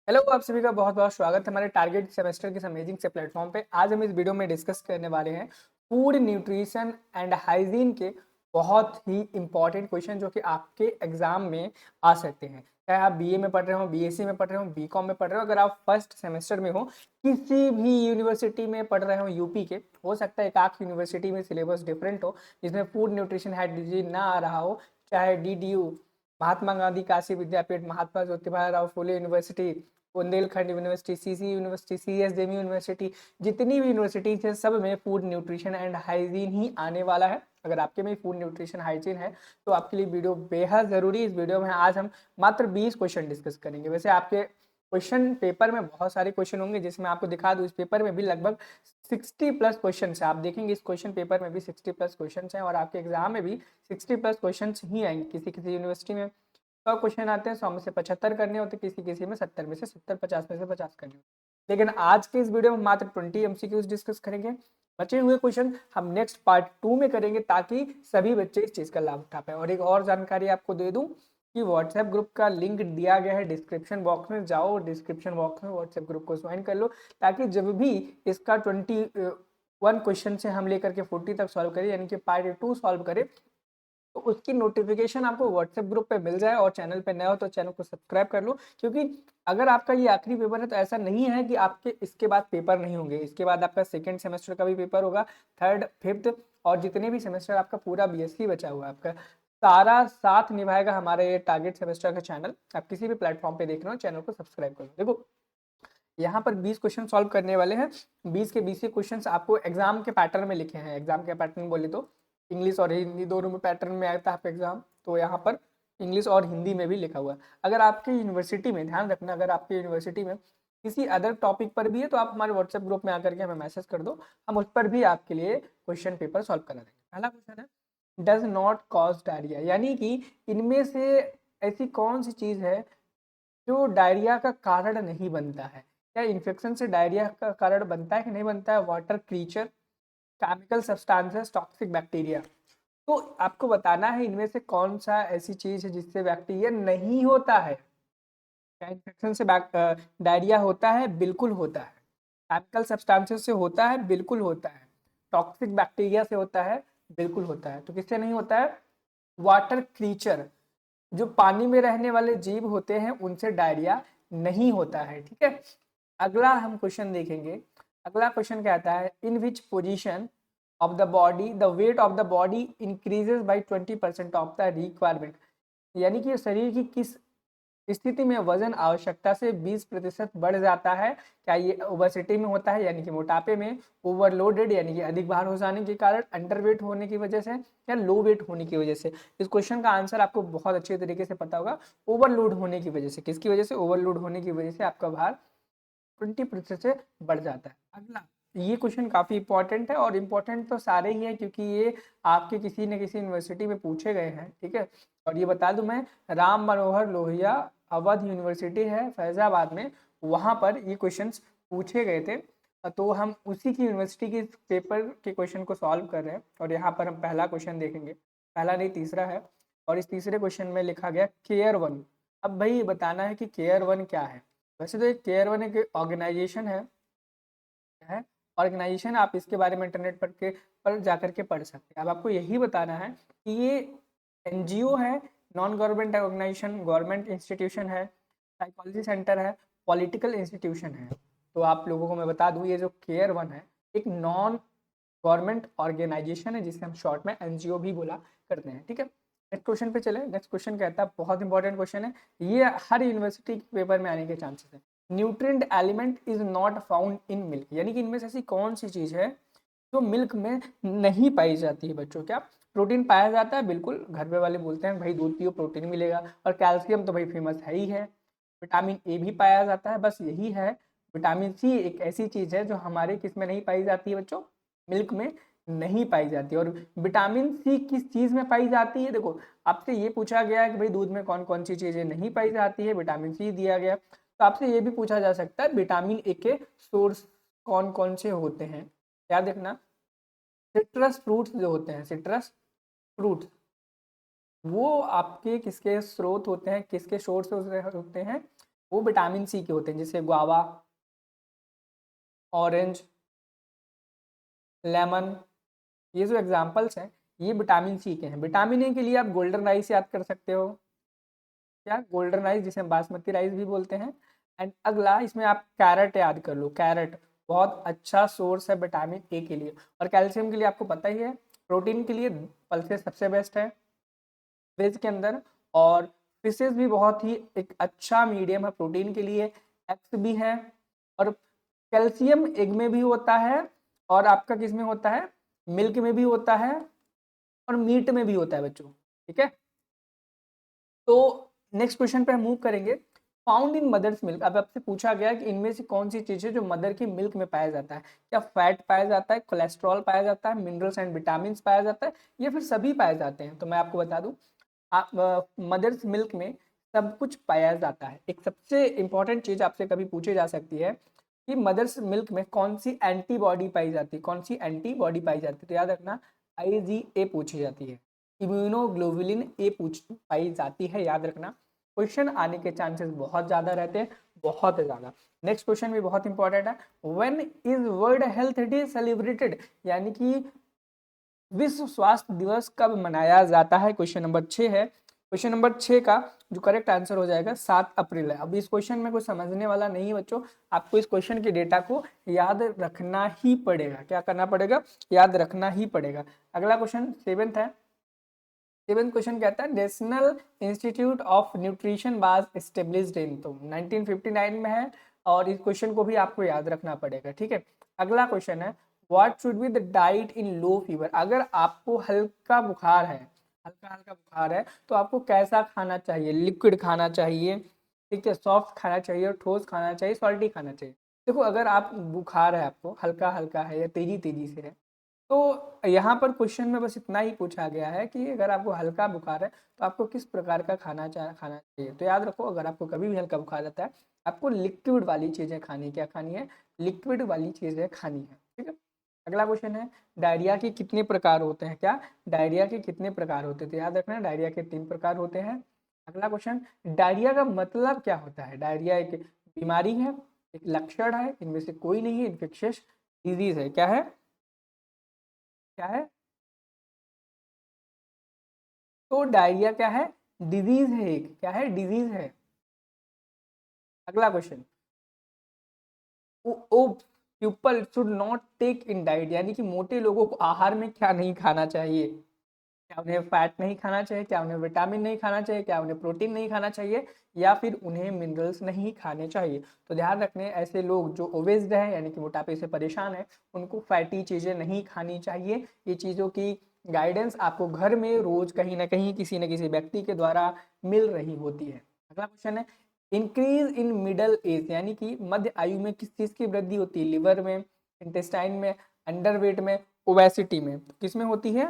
Hello, आप सभी का बहुत-बहुत स्वागत है हमारे टारगेट सेमेस्टर के अमेजिंग से प्लेटफॉर्म पे। आज हम इस वीडियो में डिस्कस करने वाले हैं फूड न्यूट्रिशन एंड हाइजीन के बहुत ही इंपॉर्टेंट क्वेश्चन जो कि आपके एग्जाम में आ सकते हैं। चाहे आप बीए में पढ़ रहे हो, बीएससी में पढ़ रहे हो, बीकॉम में पढ़ रहे हो, अगर आप फर्स्ट सेमेस्टर में हो, किसी भी यूनिवर्सिटी में पढ़ रहे हो यूपी के, हो सकता है एक आध यूनिवर्सिटी में सिलेबस डिफरेंट हो जिसमें फूड न्यूट्रिशन हाइजीन ना आ रहा हो, चाहे DDU, Mahatma Gandhi Kashi Vidyapith, Mahatma Jyotiba Rao Phule university, Bundelkhand university, CC university, CSJM university, जितनी भी यूनिवर्सिटीज है सब में फूड न्यूट्रिशन एंड हाइजीन ही आने वाला है। अगर आपके में फूड न्यूट्रिशन हाइजीन है तो आपके लिए वीडियो बेहद जरूरी। इस वीडियो में आज हम मात्र 20 क्वेश्चन डिस्कस करेंगे। वैसे आपके क्वेश्चन पेपर में बहुत सारे क्वेश्चन होंगे, जिसमें आपको दिखा दूं इस पेपर में भी लगभग 60 प्लस क्वेश्चन है। आप देखेंगे इस क्वेश्चन पेपर में भी 60 प्लस क्वेश्चन हैं और आपके एग्जाम में भी 60 प्लस क्वेश्चन ही आएंगे। किसी किसी यूनिवर्सिटी में 100 क्वेश्चन आते हैं, 100 में से 75 करने होते, किसी किसी में 70 में से 70, 50 में से 50 करने होते। लेकिन आज के इस वीडियो में मात्र 20 एमसीक्यूज डिस्कस करेंगे। बचे हुए क्वेश्चन हम नेक्स्ट पार्ट 2 में करेंगे ताकि सभी बच्चे इस चीज का लाभ उठा पाए। और एक और जानकारी आपको दे दूं कि व्हाट्सएप ग्रुप का लिंक दिया गया है डिस्क्रिप्शन बॉक्स में। जाओ डिस्क्रिप्शन बॉक्स में व्हाट्सएप ग्रुप को ज्वाइन कर लो, ताकि जब भी इसका 21 क्वेश्चन से हम लेकर के 40 तक सॉल्व करें, यानी कि पार्ट 2 सॉल्व करें, तो उसकी नोटिफिकेशन आपको व्हाट्सएप ग्रुप पे मिल जाए। और चैनल पे नए हो तो चैनल को सब्सक्राइब कर लो, क्योंकि अगर आपका ये आखिरी पेपर है तो ऐसा नहीं है कि आपके इसके बाद पेपर नहीं होंगे। इसके बाद आपका सेकंड सेमेस्टर का भी पेपर होगा, थर्ड, फिफ्थ, और जितने भी सेमेस्टर आपका पूरा बीएससी बचा हुआ है आपका सारा साथ निभाएगा हमारे ये टारगेट सेमेस्टर का चैनल। आप किसी भी प्लेटफॉर्म पे देख रहे हो, चैनल को सब्सक्राइब कर लो। देखो यहाँ पर 20 क्वेश्चन सॉल्व करने वाले हैं। 20 के 20 क्वेश्चन आपको एग्जाम के पैटर्न में लिखे हैं। एग्जाम के पैटर्न बोले तो इंग्लिश और हिंदी दोनों में पैटर्न में आता है आपका एग्जाम, तो यहाँ पर इंग्लिश और हिंदी में भी लिखा हुआ है। अगर आपकी यूनिवर्सिटी में, ध्यान रखना, अगर आपकी यूनिवर्सिटी में किसी अदर टॉपिक पर भी है तो आप हमारे व्हाट्सएप ग्रुप में आकर के हमें मैसेज कर दो, हम उस पर भी आपके लिए क्वेश्चन पेपर सॉल्व करा देंगे। पहला क्वेश्चन है, डज नॉट कॉज डायरिया, यानी कि इनमें से ऐसी कौन सी चीज है जो डायरिया का कारण नहीं बनता है। क्या इन्फेक्शन से डायरिया का कारण बनता है कि नहीं बनता है? Water creature, chemical substances, toxic bacteria. तो आपको बताना है इनमें से कौन सा ऐसी चीज है जिससे बैक्टीरिया नहीं होता है। क्या इन्फेक्शन से डायरिया होता है? बिल्कुल होता है। केमिकल सब्सटेंसेस से होता है? बिल्कुल होता है। टॉक्सिक बैक्टीरिया से होता है? बिल्कुल होता है। तो किससे नहीं होता है? वाटर क्रीचर, जो पानी में रहने वाले जीव होते हैं, उनसे डायरिया नहीं होता है। ठीक है, अगला हम क्वेश्चन देखेंगे। अगला क्वेश्चन कहता है, in which position of the body the weight of the body increases by 20% of the requirement, यानी कि शरीर की किस स्थिति में वजन आवश्यकता से 20% बढ़ जाता है। क्या ये ओबेसिटी में होता है, यानी कि मोटापे में, ओवरलोडेड यानी कि अधिक भार हो जाने के कारण, अंडरवेट होने की वजह से, या लो वेट होने की वजह से? इस क्वेश्चन का आंसर आपको बहुत अच्छे तरीके से पता होगा, ओवरलोड होने की वजह से। किसकी वजह से? ओवरलोड होने की वजह से आपका भार 20% से बढ़ जाता है। अगला, ये क्वेश्चन काफी इंपॉर्टेंट है, और इम्पोर्टेंट तो सारे ही है क्योंकि ये आपके किसी न किसी यूनिवर्सिटी में पूछे गए हैं। ठीक है, और ये बता दूं मैं, राम मनोहर लोहिया अवध यूनिवर्सिटी है फैजाबाद में, वहां पर ये क्वेश्चंस पूछे गए थे। तो हम उसी की यूनिवर्सिटी के पेपर के क्वेश्चन को सॉल्व कर रहे हैं, और यहाँ पर हम पहला क्वेश्चन देखेंगे। पहला नहीं, तीसरा है, और इस तीसरे क्वेश्चन में लिखा गया केयर वन। अब भाई बताना है कि केयर वन क्या है। वैसे तो एक केयर वन एक ऑर्गेनाइजेशन है ऑर्गेनाइजेशन, आप इसके बारे में इंटरनेट पर जाकर के पढ़ सकते हैं। अब आपको यही बताना है कि ये एनजीओ है, non government organization, government institution है, साइकोलॉजी सेंटर है, पॉलिटिकल इंस्टीट्यूशन है। तो आप लोगों को मैं बता दूं, ये जो केयर वन है एक नॉन गवर्नमेंट ऑर्गेनाइजेशन है, जिसे हम शॉर्ट में एनजीओ भी बोला करते हैं। ठीक है, नेक्स्ट क्वेश्चन पे चले। नेक्स्ट क्वेश्चन कहता है, बहुत इंपॉर्टेंट क्वेश्चन है, ये हर यूनिवर्सिटी के पेपर में आने के चांसेस है। Nutrient element is not found in milk, यानी कि इनमें से ऐसी कौन सी चीज है जो मिल्क में नहीं पाई जाती है? बच्चों, क्या प्रोटीन पाया जाता है? बिल्कुल, घर पे वाले बोलते हैं भाई दूध पियो प्रोटीन मिलेगा, और कैल्शियम तो भाई फेमस है ही है। विटामिन ए भी पाया जाता है, बस यही है। विटामिन सी एक ऐसी चीज है जो हमारे किस में नहीं पाई जाती है बच्चों? मिल्क में नहीं पाई जाती है। और विटामिन सी किस चीज में पाई जाती है? देखो, आपसे ये पूछा गया है कि भाई दूध में कौन कौन सी चीजें नहीं पाई जाती है, विटामिन सी दिया गया, तो आपसे ये भी पूछा जा सकता है विटामिन ए के सोर्स कौन कौन से होते हैं। याद देखना, सिट्रस फ्रूट्स जो होते हैं, सिट्रस फ्रूट्स, वो आपके किसके स्रोत होते हैं, किसके सोर्स होते हैं? वो विटामिन सी के होते हैं, जैसे गुआवा, ऑरेंज, लेमन, ये जो एग्जाम्पल्स हैं ये विटामिन सी के हैं। विटामिन ए के लिए आप गोल्डन राइस याद कर सकते हो, क्या गोल्डन राइस जिसे हम बासमती राइस भी बोलते हैं। एंड अगला इसमें आप कैरेट याद कर लो, कैरेट बहुत अच्छा सोर्स है विटामिन ए के लिए। और कैल्शियम के लिए आपको पता ही है, प्रोटीन के लिए पल्सेस सबसे बेस्ट है वेज के अंदर, और फिशेज भी बहुत ही एक अच्छा मीडियम है प्रोटीन के लिए, एग्स भी है, और कैल्शियम एग में भी होता है, और आपका किस में होता है, मिल्क में भी होता है, और मीट में भी होता है बच्चों, ठीक है। तो नेक्स्ट क्वेश्चन पे हम मूव करेंगे। फाउंड इन मदर्स मिल्क, अब आपसे पूछा गया कि इनमें से कौन सी चीज है जो मदर की मिल्क में पाया जाता है। क्या फैट पाया जाता है, कोलेस्ट्रॉल पाया जाता है, मिनरल्स एंड विटामिन पाया जाता है, या फिर सभी पाए जाते हैं। तो मैं आपको बता दूं, मदर्स मिल्क में सब कुछ पाया जाता है। एक सबसे इंपॉर्टेंट चीज आपसे कभी पूछी जा सकती है कि मदर्स मिल्क में कौन सी एंटीबॉडी पाई जाती है, कौन सी एंटीबॉडी पाई जाती है। तो याद रखना IgA पूछी जाती है, इम्यूनोग्लोबुलिन ए पाई जाती है, याद रखना। क्वेश्चन आने के चांसेस बहुत ज्यादा रहते हैं, बहुत ज्यादा। नेक्स्ट क्वेश्चन भी बहुत इंपॉर्टेंट है, when is world health day celebrated, यानी कि विश्व स्वास्थ्य दिवस कब मनाया जाता है। क्वेश्चन नंबर 6 है। क्वेश्चन नंबर 6 का जो करेक्ट आंसर हो जाएगा 7 अप्रैल है। अब इस क्वेश्चन में कुछ समझने वाला नहीं है बच्चों, आपको इस क्वेश्चन के डेटा को याद रखना ही पड़ेगा। क्या करना पड़ेगा, याद रखना ही पड़ेगा। अगला क्वेश्चन 7th है। 7th क्वेश्चन कहता है national institute of nutrition was established in, तो 1959 में है, और इस क्वेश्चन को भी आपको याद रखना पड़ेगा, ठीक है। अगला क्वेश्चन है what should be the diet in low fever, अगर आपको हल्का बुखार है, हल्का हल्का बुखार है, तो आपको कैसा खाना चाहिए, लिक्विड खाना चाहिए, ठीक है, सॉफ्ट खाना चाहिए, ठोस खाना चाहिए, सॉल्टी खाना चाहिए। देखो अगर आप बुखार है, आपको हल्का हल्का है या तेजी तेजी से है, तो यहाँ पर क्वेश्चन में बस इतना ही पूछा गया है कि अगर आपको हल्का बुखार है तो आपको किस प्रकार का खाना चाहिए। तो याद रखो अगर आपको कभी भी हल्का बुखार आता है, आपको लिक्विड वाली चीजें खानी, क्या खानी है, लिक्विड वाली चीजें खानी है, ठीक है। अगला क्वेश्चन है डायरिया के कितने प्रकार होते हैं, क्या डायरिया के कितने प्रकार होते हैं। तो याद रखना डायरिया के 3 प्रकार होते हैं। अगला क्वेश्चन डायरिया का मतलब क्या होता है। डायरिया एक बीमारी है, एक लक्षण है, इनमें से कोई नहीं है, इन्फेक्शियस डिजीज है। क्या है, क्या है, तो डायरिया क्या है, डिजीज है, एक क्या है, डिजीज है। अगला question people should not take in diet, यानी कि मोटे लोगों को आहार में क्या नहीं खाना चाहिए। क्या उन्हें फैट नहीं खाना चाहिए, क्या उन्हें विटामिन नहीं खाना चाहिए, क्या उन्हें प्रोटीन नहीं खाना चाहिए, या फिर उन्हें मिनरल्स नहीं खाने चाहिए। तो ध्यान रखने ऐसे लोग जो ओबेस्ड हैं यानी कि मोटापे से परेशान है, उनको फैटी चीजें नहीं खानी चाहिए। ये चीजों की गाइडेंस आपको घर में रोज कहीं ना कहीं किसी न किसी व्यक्ति के द्वारा मिल रही होती है। अगला क्वेश्चन है इंक्रीज इन मिडल एज, यानी कि मध्य आयु में किस चीज की वृद्धि होती है, लिवर में, इंटेस्टाइन में, अंडरवेट में, ओबेसिटी में, किस में होती है।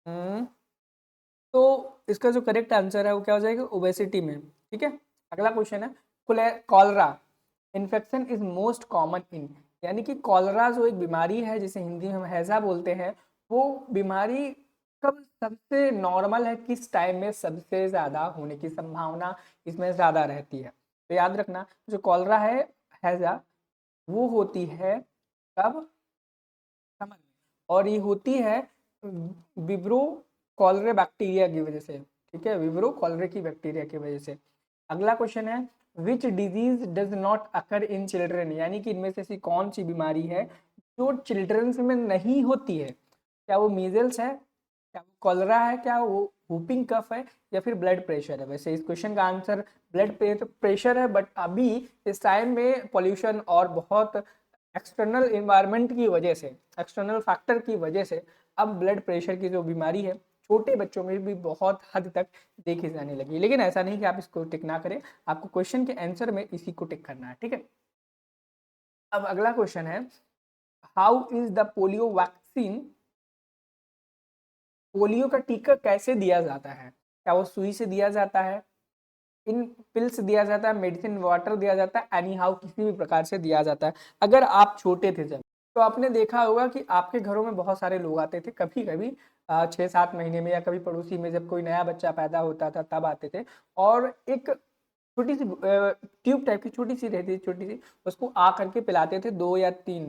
हम्म, तो इसका जो करेक्ट आंसर है वो क्या हो जाएगा, ओबेसिटी में, ठीक है। अगला क्वेश्चन है cholera infection is most common in, यानी कि कॉलरा जो एक बीमारी है जिसे हिंदी में हम हैजा बोलते हैं, वो बीमारी कब सबसे नॉर्मल है, किस टाइम में सबसे ज्यादा होने की संभावना इसमें ज्यादा रहती है। तो याद रखना जो कॉलरा है, हैजा, वो होती है कब, समझ में, और ये होती है विब्रो कॉलरे बैक्टीरिया की वजह से, ठीक है, विब्रो कॉलरे की बैक्टीरिया की वजह से। अगला क्वेश्चन है which disease does not occur in children, यानी कि इनमें से ऐसी कौन सी बीमारी है जो चिल्ड्रंस में नहीं होती है। क्या वो मीजल्स है, क्या वो कॉलरा है, क्या वो whooping कफ है, या फिर ब्लड प्रेशर है। वैसे इस क्वेश्चन का आंसर ब्लड प्रेशर है, बट अभी इस टाइम में पॉल्यूशन और बहुत एक्सटर्नल इन्वायरमेंट की वजह से, एक्सटर्नल फैक्टर की वजह से अब ब्लड प्रेशर की जो बीमारी है छोटे बच्चों में भी बहुत हद तक देखी जाने लगी। लेकिन ऐसा नहीं कि आप इसको टिक ना करें, आपको क्वेश्चन के आंसर में इसी को टिक करना है, ठीक है। अब अगला क्वेश्चन है how is the polio vaccine, polio का टीका कैसे दिया जाता है। क्या वो सुई से दिया जाता है, इन पिल्स दिया जाता है, मेडिसिन वाटर दिया जाता है, एनी हाउ किसी भी प्रकार से दिया जाता है। अगर आप छोटे थे जब, तो आपने देखा होगा कि आपके घरों में बहुत सारे लोग आते थे, कभी कभी 6-7 महीने में, या कभी पड़ोसी में जब कोई नया बच्चा पैदा होता था तब आते थे, और एक छोटी सी ट्यूब टाइप की छोटी सी रहती है, छोटी सी, उसको आ करके पिलाते थे, 2 या 3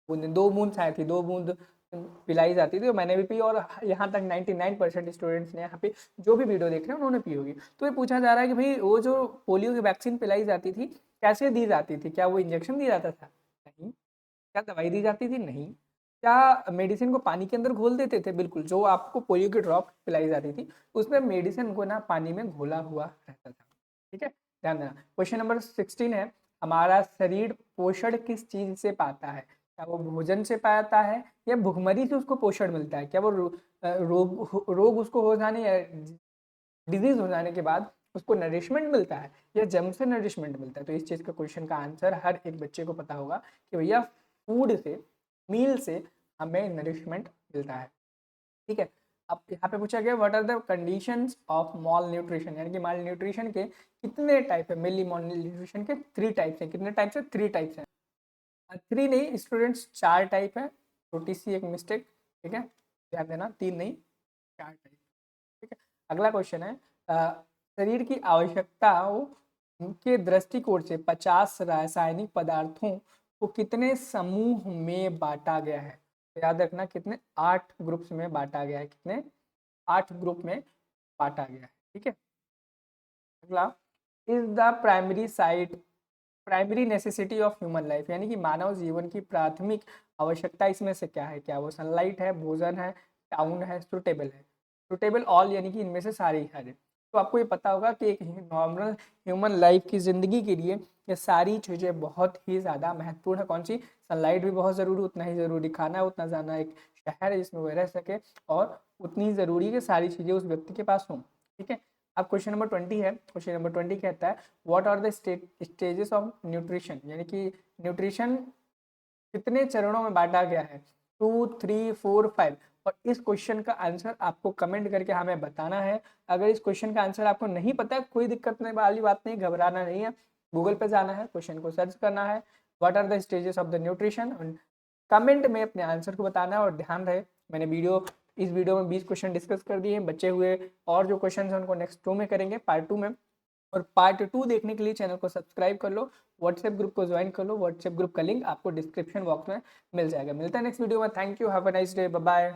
बूंद, 2 बूंद शायद थी, 2 बूंद पिलाई जाती थी, और मैंने भी पी, और यहाँ तक 99% स्टूडेंट्स ने यहाँ पे जो भी वीडियो देख रहे हैं उन्होंने पी होगी। तो ये पूछा जा रहा है कि भाई वो जो पोलियो की वैक्सीन पिलाई जाती थी कैसे दी जाती थी, क्या वो इंजेक्शन दिया जाता था? नहीं। क्या दवाई दी जाती थी? नहीं। क्या मेडिसिन को पानी के अंदर घोल देते थे? बिल्कुल। जो आपको पोलियो की ड्रॉप पिलाई जाती थी उसमें मेडिसिन को ना पानी में घोला हुआ रहता था। ठीक है, ध्यान देना। क्वेश्चन नंबर 16 है, हमारा शरीर पोषण किस चीज से पाता है? क्या वो भोजन से पाता है या भुखमरी से उसको पोषण मिलता है? क्या वो रोग उसको हो जाने या डिजीज हो जाने के बाद उसको नरिशमेंट मिलता है या जम से नरिशमेंट मिलता है? तो इस चीज का क्वेश्चन का आंसर हर एक बच्चे को पता होगा कि भैया फूड से, मील से हमें नरिशमेंट मिलता है। ठीक है, अब यहाँ पे पूछा गया what are the conditions of malnutrition, यानी कि माल न्यूट्रिशन के कितने टाइप है? मेनली मॉल न्यूट्रिशन के 3 टाइप्स हैं। कितने टाइप्स है? 3 टाइप्स हैं। 3 नहीं स्टूडेंट्स, 4 टाइप है। छोटी सी एक मिस्टेक, ठीक है, ध्यान देना, 3 नहीं 4 टाइप। ठीक है, अगला क्वेश्चन है शरीर की आवश्यकताओं के दृष्टिकोण से 50 रासायनिक पदार्थों को कितने समूह में बांटा गया है? तो याद रखना कितने, 8 ग्रुप्स में बांटा गया है। कितने? 8 ग्रुप में बांटा गया है। ठीक है, अगला, is the primary site primary necessity of human life, यानी कि मानव जीवन की प्राथमिक आवश्यकता इसमें से क्या है? क्या वो सनलाइट है, भोजन है, टाउन है, सुटेबल है? सुटेबल ऑल, यानी कि इनमें से सारे ही सारे। तो आपको ये पता होगा कि एक नॉर्मल ह्यूमन लाइफ की ज़िंदगी के लिए ये सारी चीज़ें बहुत ही ज़्यादा महत्वपूर्ण है। कौन सी? सनलाइट भी बहुत ज़रूरी, उतना ही ज़रूरी खाना, उतना जाना एक शहर है जिसमें वह रह सके, और उतनी ज़रूरी कि सारी चीज़ें उस व्यक्ति के पास हों। ठीक है, अब क्वेश्चन नंबर 20 है। क्वेश्चन नंबर 20 कहता है what are the stages of nutrition, यानी कि न्यूट्रिशन कितने चरणों में बांटा गया है? 2, 3, 4, 5। और इस क्वेश्चन का आंसर आपको कमेंट करके हमें बताना है। अगर इस क्वेश्चन का आंसर आपको नहीं पता है, कोई दिक्कत नहीं वाली बात नहीं, घबराना नहीं है। गूगल पे जाना है, क्वेश्चन को सर्च करना है, what are the stages of the nutrition, comment में अपने आंसर को बताना है। और ध्यान रहे, मैंने इस वीडियो में 20 क्वेश्चन डिस्कस कर दिए हैं, बचे हुए और जो क्वेश्चन हैं उनको नेक्स्ट 2 में करेंगे, पार्ट 2 में। और पार्ट 2 देखने के लिए चैनल को सब्सक्राइब कर लो, व्हाट्सएप ग्रुप को ज्वाइन कर लो। व्हाट्सएप ग्रुप का लिंक आपको डिस्क्रिप्शन बॉक्स में मिल जाएगा। मिलता है नेक्स्ट वीडियो में। Thank you, have a nice day, bye bye.